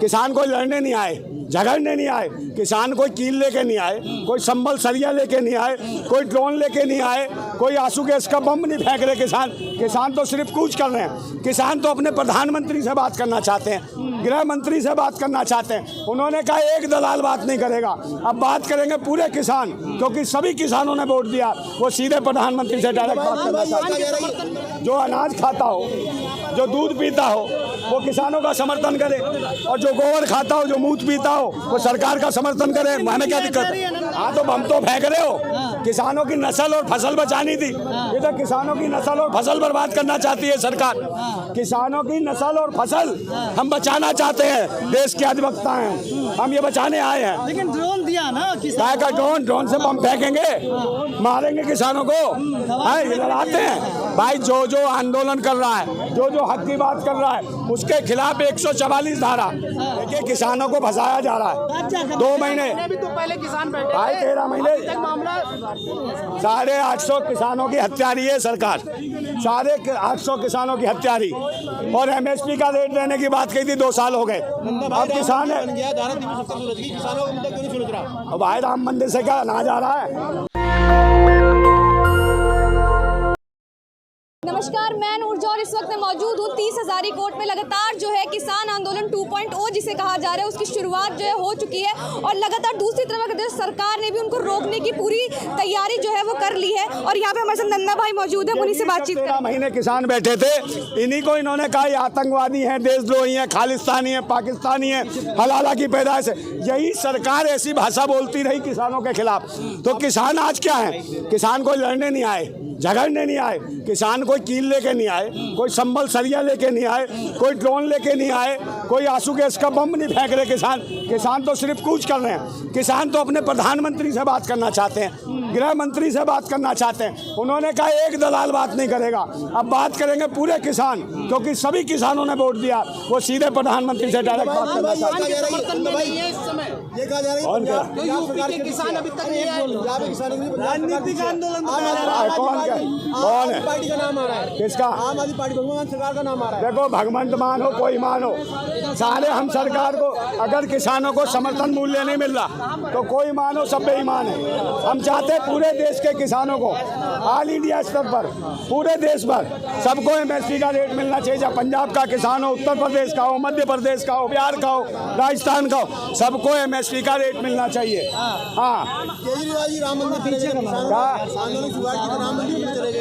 किसान कोई लड़ने नहीं आए, झगड़ने नहीं आए, किसान कोई कील लेके नहीं आए, कोई संबल सरिया लेके नहीं आए, कोई ड्रोन लेके नहीं आए, कोई आंसू गैस का बम नहीं फेंक रहे किसान तो सिर्फ कूच कर रहे हैं। किसान तो अपने प्रधानमंत्री से बात करना चाहते हैं, गृह मंत्री से बात करना चाहते हैं। उन्होंने कहा एक दलाल बात नहीं करेगा, अब बात करेंगे पूरे किसान, क्योंकि सभी किसानों ने वोट दिया। वो सीधे प्रधानमंत्री से डायरेक्ट बात करना चाहते हैं। जो अनाज खाता हो, जो दूध पीता हो, वो किसानों का समर्थन करे, और जो गोबर खाता हो, जो मूत पीता हो, वो सरकार का समर्थन करे। हमें क्या दिक्कत है? हाँ, तो हम तो फेंक रहे हो। किसानों की नस्ल और फसल बचानी थी, ये तो किसानों की नस्ल और फसल बर्बाद करना चाहती है सरकार। किसानों की नस्ल और फसल हम बचाना चाहते हैं, देश के अधिवक्ता हैं हम, ये बचाने आए हैं। लेकिन ड्रोन दिया ना किसान का ड्रोन से बम फेंकेंगे, मारेंगे किसानों को, ये लड़ाते हैं भाई। जो आंदोलन कर रहा है, जो हक की बात कर रहा है, उसके खिलाफ 144 धारा, देखिए किसानों को फंसाया जा रहा है। 2 महीने तो पहले किसान बैठे भाई, 13 महीने 850 किसानों की हत्या रही है सरकार, 850 किसानों की हत्या रही, और MSP का रेट देने की बात कही थी, 2 साल हो गए। अब किसान है भाई, राम मंदिर से क्या अनाज आ रहा है? नमस्कार, मैं नूरजहां और इस वक्त मैं मौजूद हूँ 30 हज़ारी कोर्ट में। लगातार जो है किसान आंदोलन 2.0 जिसे कहा जा रहा है, उसकी शुरुआत जो है हो चुकी है, और लगातार दूसरी तरफ अगर सरकार ने भी उनको रोकने की पूरी तैयारी जो है वो कर ली है। और यहाँ पे हमारे साथ नन्ना भाई मौजूद है, उन्हीं से बातचीत। 13 महीने किसान बैठे थे, इन्हीं को इन्होंने कहा ये आतंकवादी हैं, देशद्रोही हैं, खालिस्तानी हैं, पाकिस्तानी हैं, हलाला की पैदाइश है। यही सरकार ऐसी भाषा बोलती रही किसानों के खिलाफ। तो किसान आज क्या है? किसान कोई लड़ने नहीं आए, झगड़ने नहीं आए, किसान कोई कील लेके नहीं आए, कोई संबल सरिया लेके नहीं आए, कोई ड्रोन लेके नहीं आए, कोई आंसू गैस का बम नहीं फेंक रहे किसान तो सिर्फ कूच कर रहे हैं। किसान तो अपने प्रधानमंत्री से बात करना चाहते हैं, गृह मंत्री से बात करना चाहते हैं। उन्होंने कहा एक दलाल बात नहीं करेगा, अब बात करेंगे पूरे किसान, क्योंकि सभी किसानों ने वोट दिया। वो सीधे प्रधानमंत्री से डायरेक्ट बात करना चाहते हैं। किसान अभी तक राजनीतिक आंदोलन कौन है? पार्टी का नाम आ रहा है, किसका? आम आदमी पार्टी भगवंत सरकार का नाम आ रहा है। देखो, भगवंत मानो कोई मानो, सारे हम सरकार को, अगर किसानों को समर्थन मूल्य नहीं मिल रहा तो कोई मानो, सब बेईमान है। हम चाहते हैं पूरे देश के किसानों को, ऑल इंडिया स्तर पर, पूरे देश भर सबको MSP का रेट मिलना चाहिए। चाहे पंजाब का किसान हो, उत्तर प्रदेश का हो, मध्य प्रदेश का हो, बिहार का हो, राजस्थान का हो, सबको MSP का रेट मिलना चाहिए। हाँ, केजरीवाल जी राम मंदिर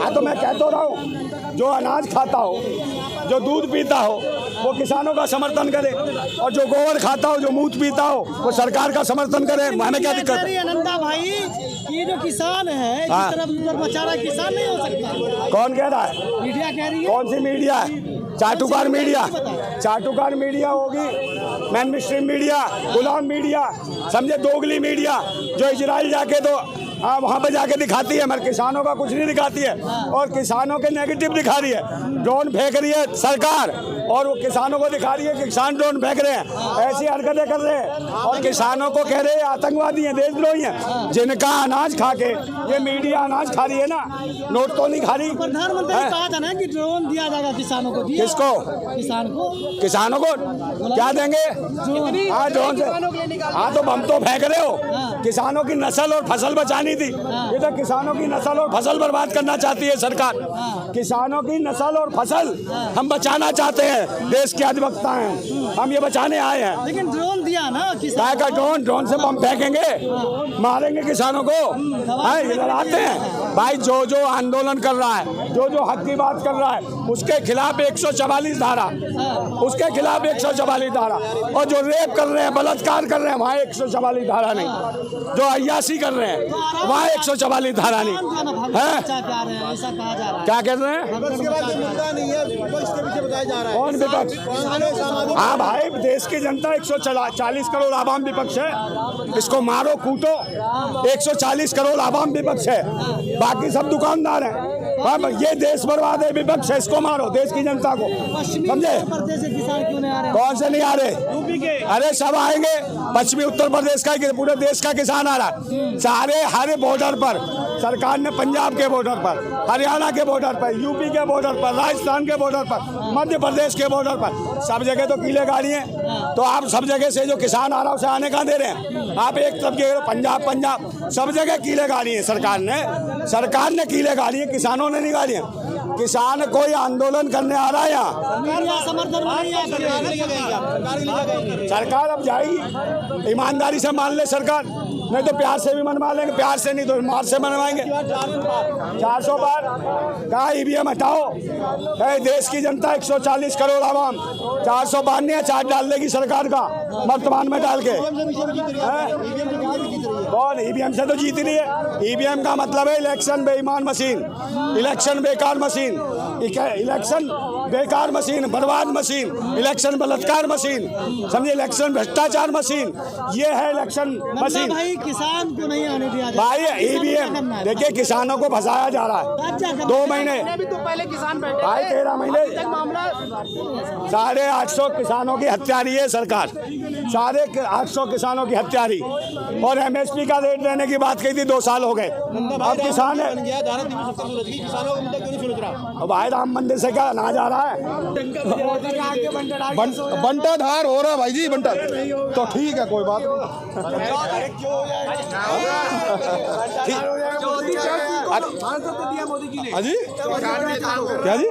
हाँ, तो मैं कह तो रहा हूँ, जो अनाज खाता हो, जो दूध पीता हो, वो किसानों का समर्थन करे, और जो गोबर खाता हो, जो मूत पीता हो, वो सरकार का समर्थन करे। हमें क्या दिक्कत है? नंदा भाई, ये जो किसान है, जिस तरफ बेचारा किसान नहीं हो सकता। कौन कह रहा है? मीडिया कह रही है। कौन सी मीडिया है? चाटुकार मीडिया, चाटुकार मीडिया होगी, मैन स्ट्रीम मीडिया, गुलाम मीडिया, समझे, दोगली मीडिया, जो इजराइल जाके तो हाँ वहाँ पे जाके दिखाती है, मगर किसानों का कुछ नहीं दिखाती है, और किसानों के नेगेटिव दिखा रही है। ड्रोन फेंक रही है सरकार, और वो किसानों को दिखा रही है कि किसान ड्रोन फेंक रहे हैं, ऐसी हरकतें कर रहे हैं, और किसानों को कह रहे हैं आतंकवादी हैं, देशद्रोही हैं। जिनका अनाज खा के ये मीडिया अनाज खा रही है ना, नोट तो नहीं खा रही। प्रधानमंत्री ने कहा था ना कि ड्रोन दिया जाएगा किसानों को। किसको? किसानों को क्या देंगे? हाँ, ड्रोन से। हाँ, तो हम तो फेंक रहे हो। किसानों की नस्ल और फसल बचानी थी, ये तो किसानों की नस्ल और फसल बर्बाद करना चाहती है सरकार। किसानों की नस्ल और फसल हम बचाना चाहते हैं, देश के अधिवक्ता हैं हम, ये बचाने आए हैं। लेकिन ड्रोन दिया ना का ड्रोन से बम फेंकेंगे, मारेंगे किसानों को, ये लड़ाते हैं भाई। जो आंदोलन कर रहा है, जो हक की बात कर रहा है, उसके खिलाफ 144 धारा, उसके खिलाफ 144 धारा, और जो रेप कर रहे हैं, बलात्कार कर रहे हैं, वहाँ 144 धारा नहीं। जो अय्याशी कर रहे हैं वहाँ 144 धारा नहीं है। क्या कह रहे हैं? कौन विपक्ष? हाँ भाई, देश की जनता 140 करोड़ आवाम विपक्ष है, इसको मारो कूटो। 140 करोड़ आवाम विपक्ष है, बाकी सब दुकानदार हैं। ये देश बर्बाद है, विपक्ष है, इसको मारो, देश की जनता को, समझे? कौन से नहीं आ रहे? अरे सब आएंगे, पश्चिमी उत्तर प्रदेश का, पूरे देश का किसान आ रहा है। सारे हर बॉर्डर पर सरकार ने पंजाब के बॉर्डर पर, हरियाणा के बॉर्डर पर, यूपी के बॉर्डर पर, राजस्थान के बॉर्डर पर, मध्य प्रदेश के बॉर्डर पर सब जगह तो कीले गाड़ी हैं। तो आप सब जगह से जो किसान आ रहा है उसे आने कहाँ दे रहे हैं? आप एक तरफ के पंजाब सब जगह कीले गाड़ी है। सरकार ने कीले गाड़ी है, किसानों ने नहीं गाड़ी है। किसान कोई आंदोलन करने आ रहा है यहाँ, समर्थन नहीं है। सरकार अब जाएगी, ईमानदारी से मान ले सरकार, नहीं तो प्यार से भी मनवा लेंगे, प्यार से नहीं तो मार से मनवाएंगे। 400 बार कहा ईवीएम हटाओ, देश की जनता 140 करोड़ आवाम 400 बार नहीं है, चार्ज डाल देगी सरकार का वर्तमान में डाल के। कौन ईवीएम से तो जीत रही है। ईवीएम का मतलब है इलेक्शन बेईमान मशीन, इलेक्शन बेकार मशीन, इलेक्शन बेकार मशीन, बर्बाद मशीन, इलेक्शन बलात्कार मशीन, समझे, इलेक्शन भ्रष्टाचार मशीन, ये है इलेक्शन मशीन। भाई किसान को नहीं आने दिया भाई ईवीएम देखिए, किसानों को फंसाया जा रहा है। 2 महीने पहले किसान बैठे भाई 13 महीने 850 किसानों की हत्या रही है सरकार, 850 किसानों की हत्या रही। और एमएसपी का रेट देने की बात कही थी, 2 साल हो गए। अब किसान है भाई, राम मंदिर से क्या अनाज आ रहा है? बंटाधार हो रहा है भाई जी, बंटा तो ठीक है, कोई बात नहीं। हाँ जी, क्या जी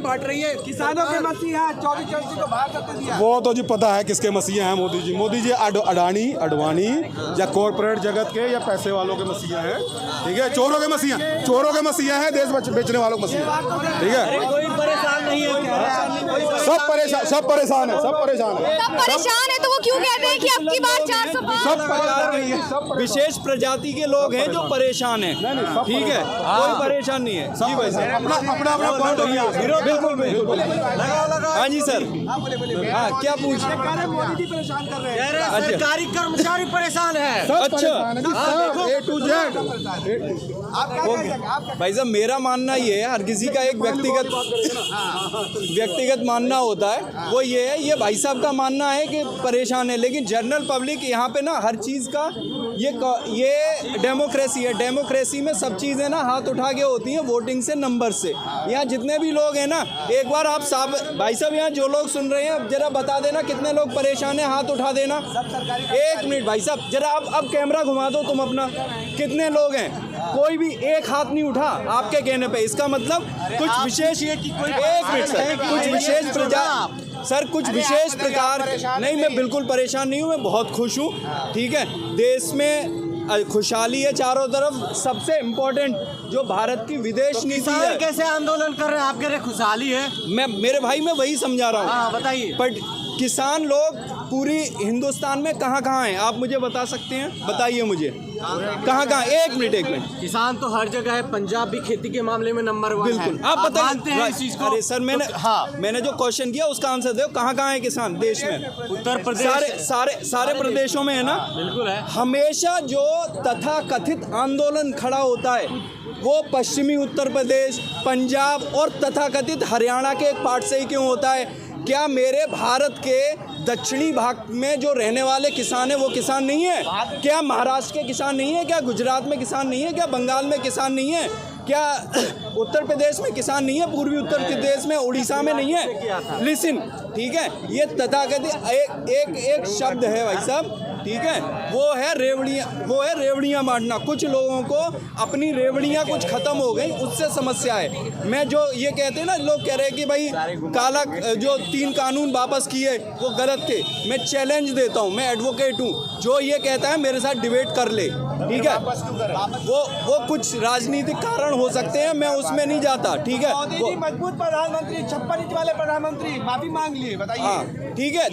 बांट रही है किसानों के मसीहा 24 को भारत दिया। वो तो जी पता है किसके मसीहा हैं मोदी जी। मोदी जी अडवाणी या कॉर्पोरेट जगत के या पैसे वालों के मसीहा हैं, ठीक है। चोरों के मसीहा हैं, देश बेचने वालों के मसीहा, ठीक है। कोई परेशान नहीं है, सब परेशान है। सब परेशान है तो वो क्यों कहते हैं कि अब की बार 400 सब विशेष प्रजाति के लोग हैं जो परेशान हैं, ठीक है, कोई परेशान नहीं है जी भाई साहब, अपना पॉइंट हो गया। बिल्कुल। हाँ जी सर, हाँ क्या पूछ, मोदी जी परेशान कर रहे हैं। सरकारी कर्मचारी परेशान है। अच्छा A to Z। भाई साहब, मेरा मानना ये है, हर किसी का एक व्यक्तिगत मानना होता है, वो ये है, ये भाई साहब का मानना है कि परेशान है, लेकिन जनरल पब्लिक यहाँ पे ना हर चीज़ का ये डेमोक्रेसी है। डेमोक्रेसी में सब चीज़ें ना हाथ उठा के होती हैं, वोटिंग से, नंबर से। यहाँ जितने भी लोग हैं ना, एक बार आप भाई साहब यहाँ जो लोग सुन रहे हैं जरा बता देना कितने लोग परेशान हैं, हाथ उठा देना। 1 मिनट भाई साहब, जरा अब कैमरा घुमा दो तुम अपना, कितने लोग हैं? कोई भी एक हाथ नहीं उठा आपके कहने पे। इसका मतलब कुछ विशेष, 1 मिनट सर, कुछ विशेष कुछ विशेष प्रकार नहीं, मैं बिल्कुल परेशान नहीं हूँ, मैं बहुत खुश हूँ, ठीक है। देश में खुशहाली है चारों तरफ। सबसे इम्पोर्टेंट जो भारत की विदेश नीति है। कैसे आंदोलन कर रहे हैं? आपके खुशहाली है? मेरे भाई मैं वही समझा रहा हूँ। हाँ बताइए। बट किसान लोग पूरी हिंदुस्तान में कहाँ हैं, आप मुझे बता सकते हैं? बताइए मुझे कहाँ। 1 मिनट। किसान तो हर जगह है, पंजाब भी खेती के मामले में नंबर 1 है। बिल्कुल, आप बताते हैं इस चीज को? अरे सर, मैंने जो क्वेश्चन किया उसका आंसर दो। कहाँ है किसान देश में? उत्तर प्रदेश, सारे प्रदेशों में है ना। बिल्कुल है। हमेशा जो तथाकथित आंदोलन खड़ा होता है वो पश्चिमी उत्तर प्रदेश, पंजाब और तथाकथित हरियाणा के एक पार्ट से ही क्यों होता है? क्या मेरे भारत के दक्षिणी भाग में जो रहने वाले किसान हैं वो किसान नहीं है? क्या महाराष्ट्र के किसान नहीं है? क्या गुजरात में किसान नहीं है? क्या बंगाल में किसान नहीं है? क्या उत्तर प्रदेश में किसान नहीं है? पूर्वी उत्तर प्रदेश में, उड़ीसा में नहीं है? लिसन, ठीक है, ये तथाकथित एक शब्द है भाई साहब, ठीक है, वो है रेवड़ियाँ बांटना। कुछ लोगों को अपनी रेवड़ियाँ कुछ खत्म हो गई, उससे समस्या है। मैं जो ये कहते हैं ना, लोग कह रहे हैं कि भाई काला जो 3 कानून वापस किए वो गलत थे। मैं चैलेंज देता हूँ, मैं एडवोकेट हूँ, जो ये कहता है मेरे साथ डिबेट कर ले, ठीक है। वो कुछ राजनीतिक कारण हो सकते हैं, मैं उसमें नहीं जाता, ठीक है। मोदी जी मजबूत प्रधानमंत्री, 56 इंच वाले प्रधानमंत्री, माफी मांग लिए, बताइए। हाँ ठीक है।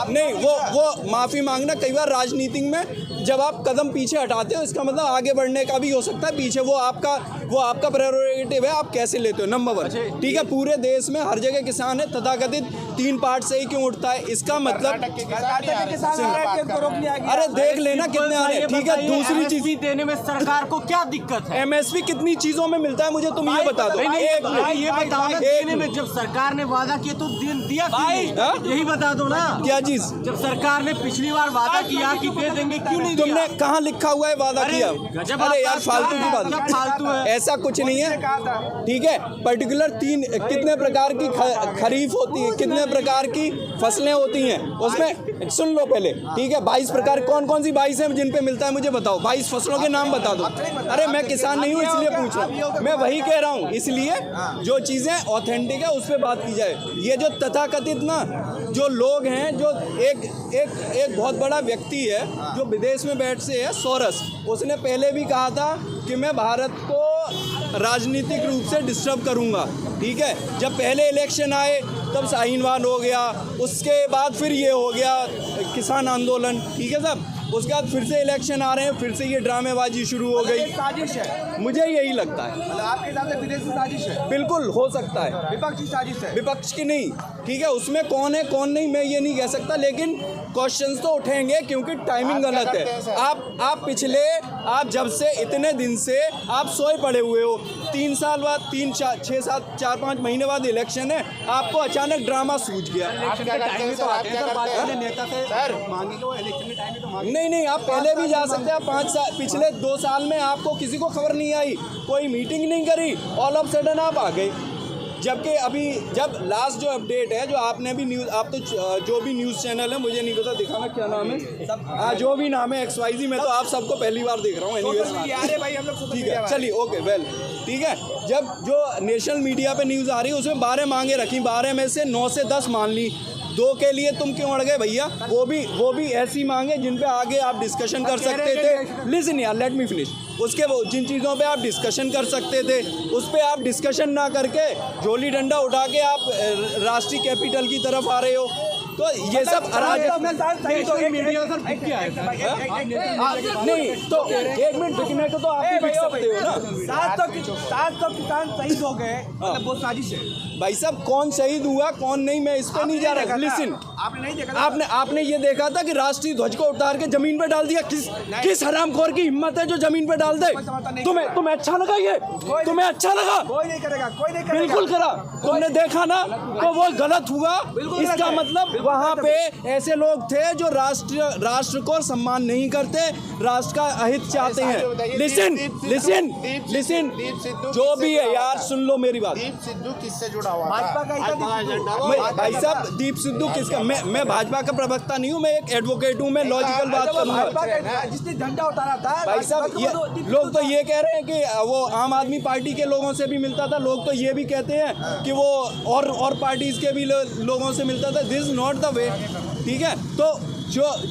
नहीं, वो माफी मांगना कई बार राजनीति में जब आप कदम पीछे हटाते हो, इसका मतलब आगे बढ़ने का भी हो सकता है पीछे। वो आपका प्रेरोगेटिव है, आप कैसे लेते हो, नंबर 1, ठीक है। पूरे देश में हर जगह किसान है, तथाकथित 3 पार्ट से ही क्यों उठता है? इसका मतलब अरे देख लेना कितने आ रहे हैं। ठीक है, दूसरी चीज देने में सरकार को क्या दिक्कत है? MSP कितनी चीजों में मिलता है मुझे तुम ये बता दो। ये बताओ ना, देने में जब सरकार ने वादा किया तो दिया यही बता दो ना। क्या चीज? जब सरकार ने पिछली बार वादा किया कि दे देंगे, क्यों नहीं तुमने कहाँ लिखा हुआ है वादा किया? अरे यार फालतू की बात, फालतू है, ऐसा कुछ नहीं है। ठीक है, पर्टिकुलर कितने प्रकार की खरीफ होती है, कितने प्रकार की फसलें होती हैं उसमें सुन लो पहले। ठीक है, 22 प्रकार, कौन कौन सी 22 है जिन पे मिलता है मुझे बताओ। 22 फसलों के नाम बता दो। अरे मैं किसान नहीं हूँ इसलिए पूछ रहा हूँ, मैं वही कह रहा हूँ। इसलिए जो चीजें ऑथेंटिक है उस पर बात की जाए। ये जो तथाकथित ना जो लोग हैं, जो एक बहुत बड़ा व्यक्ति है जो विदेश में बैठ से है, सोरस, उसने पहले भी कहा था कि मैं भारत को राजनीतिक रूप से डिस्टर्ब करूंगा। ठीक है, जब पहले इलेक्शन आए तब शाहीनबाग हो गया, उसके बाद फिर ये हो गया किसान आंदोलन। ठीक है साहब, उसके बाद फिर से इलेक्शन आ रहे हैं, फिर से ये ड्रामेबाजी शुरू हो गई। साजिश है, मुझे यही लगता है। आपके हिसाब से विदेशी साजिश है? बिल्कुल हो सकता है, विपक्षी साजिश है। विपक्ष की नहीं। ठीक है, उसमें कौन है कौन नहीं मैं ये नहीं कह सकता, लेकिन क्वेश्चंस तो उठेंगे क्योंकि टाइमिंग गलत है। आप पिछले जब से इतने दिन से आप सोए पड़े हुए हो। 3 साल बाद 4-5 महीने बाद इलेक्शन है, आपको अचानक ड्रामा सूझ गया। नहीं, आप पहले भी जा सकते हैं। 5 साल पिछले 2 साल में आपको किसी को खबर नहीं आई, कोई मीटिंग नहीं करी, ऑल ऑफ सडन आप आ गए। जबकि अभी जब लास्ट जो अपडेट है, जो आपने भी न्यूज़, आप तो जो भी न्यूज़ चैनल है, मुझे नहीं पता दिखाना क्या नाम है, जो भी नाम है XYZ, मैं तो आप सबको पहली बार देख रहा हूँ। एनीवेज ठीक है, चलिए ओके वेल ठीक है। जब जो नेशनल मीडिया पे न्यूज़ आ रही है उसमें 12 मांगे रखी, 12 में से 9 से 10 मान ली। 2 के लिए तुम क्यों अड़ गए भैया? वो भी ऐसी मांगे जिन पे आगे आप डिस्कशन कर सकते थे। लिसन यार, लेट मी फिनिश। उसके वो जिन चीज़ों पे आप डिस्कशन कर सकते थे उस पे आप डिस्कशन ना करके झोली डंडा उठा के आप राष्ट्रीय कैपिटल की तरफ आ रहे हो। तो ये सब अराजक नहीं। तो 1 मिनट बिकने को तो आप भी बिक सकते हो ना। 700 किसान शहीद हो गए, मतलब वो साजिश है। भाई साहब, कौन शहीद हुआ कौन नहीं, मैं इस पे नहीं जा रहा। लिसन, आपने नहीं देखा? आपने ये देखा था कि राष्ट्रीय ध्वज को उतार के जमीन पे डाल दिया? किस हरामखोर की हिम्मत है जो जमीन पे डाल दे? तुम्हें अच्छा लगा? ये तुम्हें अच्छा लगा? कोई नहीं करेगा, कोई नहीं करेगा। बिल्कुल करा, तुमने देखा ना, तो वो गलत हुआ। इसका मतलब वहाँ पे ऐसे लोग थे जो राष्ट्र को सम्मान नहीं करते, राष्ट्र का अहित चाहते हैं। लिसन, जो भी है यार, सुन लो मेरी बात। दीप सिद्धू किससे जुड़ा हुआ भाजपा का एजेंडा? भाई साहब, दीप सिद्धू किसका? मैं भाजपा का प्रवक्ता नहीं हूँ, मैं एक एडवोकेट हूँ, मैं लॉजिकल बात करूँगा। जिसने झंडा उतारा था भाई साहब, ये लोग तो ये कह रहे हैं कि वो आम आदमी पार्टी के लोगों से भी मिलता था। लोग तो ये भी कहते हैं कि वो और पार्टीज के भी लोगों से मिलता था। This is not the way. ठीक है, तो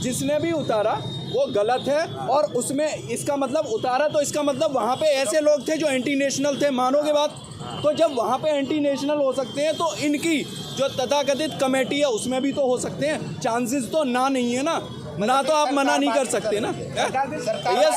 जिसने भी उतारा वो गलत है। और उसमें इसका मतलब उतारा तो इसका मतलब वहाँ पे ऐसे लोग थे जो एंटी नेशनल थे, मानोगे बात? तो जब वहाँ पे एंटी नेशनल हो सकते हैं तो इनकी जो तथाकथित कमेटी है उसमें भी तो हो सकते हैं। चांसेस तो ना नहीं है ना तो आप मना नहीं कर सकते ना। ये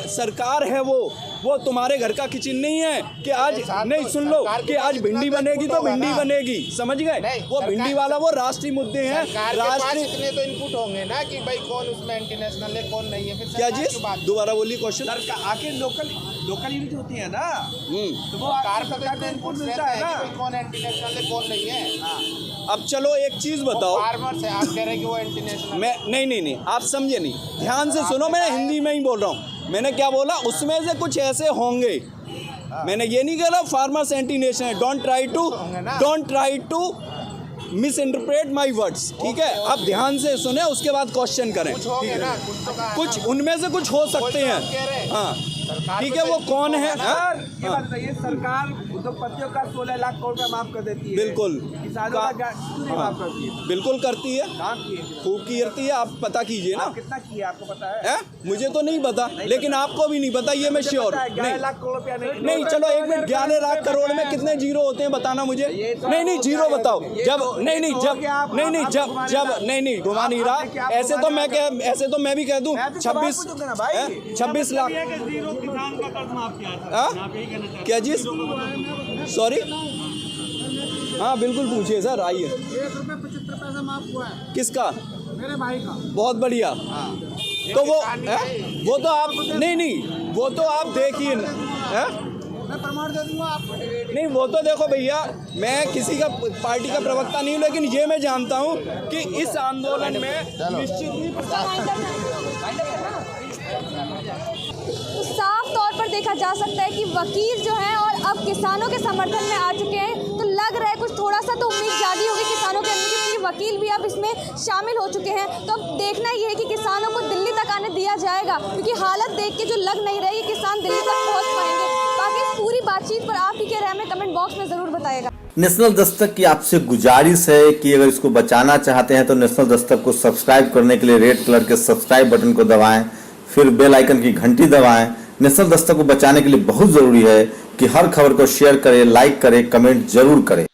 सरकार है, वो तुम्हारे घर का किचन नहीं है कि आज नहीं, सुन लो, कि आज भिंडी बनेगी तो भिंडी बनेगी, समझ गए? वो भिंडी वाला वो राष्ट्रीय मुद्दे हैं। राष्ट्रीय इतने तो इनपुट होंगे ना कि भाई कौन उसमें एंटी नेशनल है कौन नहीं है। फिर क्या चीज? दोबारा बोलिए क्वेश्चन। आखिर लोकल यूनिट होती है ना, तो वो सरकार का इनपुट मिलता है ना। कौन एंटी नेशनल है कौन नहीं है। अब चलो एक चीज बताओ, फार्मर से आप कह रहे हैं कि वो एंटी नेशनल। मैं नहीं, आप समझे नहीं, ध्यान से सुनो। मैं हिंदी में ही बोल रहा हूँ। मैंने क्या बोला? उसमें से कुछ ऐसे होंगे, मैंने ये नहीं कहा फार्मर्स एंटी नेशनल है। Don't try to misinterpret my words. ठीक है, अब ध्यान से सुने, उसके बाद क्वेश्चन करें। कुछ उनमें से कुछ हो सकते हैं। हाँ ठीक है, वो कौन है? ये बात बताइए, सरकार उद्योगपतियों का 16 लाख करोड़ का माफ कर देती है, बिल्कुल किसानों का नहीं माफ करती है? बिल्कुल करती है, खूब करती है। आप पता कीजिए ना, कितना किया आपको पता है? मुझे तो नहीं पता, लेकिन आपको भी नहीं पता, ये मैं श्योर। 11 लाख करोड़ रुपया नहीं, चलो 1 मिनट, 11 लाख करोड़ में कितने जीरो होते हैं बताना मुझे। नहीं जीरो बताओ। नहीं घुमा नहीं रहा। ऐसे तो मैं भी कह दूं 26 लाख। क्या चीज? सॉरी, हाँ बिल्कुल पूछिए सर, आइए। 1.75 रुपये माफ हुआ है किसका? मेरे भाई का। बहुत बढ़िया। तो वो तो आप नहीं वो तो आप देखिए ना, मैं प्रमाण दे दूंगा आपको। नहीं वो तो देखो भैया, मैं किसी का पार्टी का प्रवक्ता नहीं हूँ, लेकिन ये मैं जानता हूँ कि इस आंदोलन में निश्चित ही तो साफ तौर पर देखा जा सकता है कि वकील जो हैं और अब किसानों के समर्थन में आ चुके हैं। तो लग रहा है कुछ थोड़ा सा तो उम्मीद जागी होगी किसानों के अंदर, क्योंकि वकील भी अब इसमें शामिल हो चुके हैं। तो अब देखना ये है कि किसानों को दिल्ली तक आने दिया जाएगा, क्योंकि हालत देख के जो लग नहीं रहा है कि किसान दिल्ली तक पहुँच पाएंगे। बाकी इस पूरी बातचीत पर आप ही क्या राय में कमेंट बॉक्स में ज़रूर बताएगा। नेशनल दस्तक की आपसे गुजारिश है कि अगर इसको बचाना चाहते हैं तो नेशनल दस्तक को सब्सक्राइब करने के लिए रेड कलर के सब्सक्राइब बटन को दबाएं, फिर बेल आइकन की घंटी दबाएं। नेशनल दस्तक को बचाने के लिए बहुत जरूरी है कि हर खबर को शेयर करें, लाइक करें, कमेंट जरूर करें।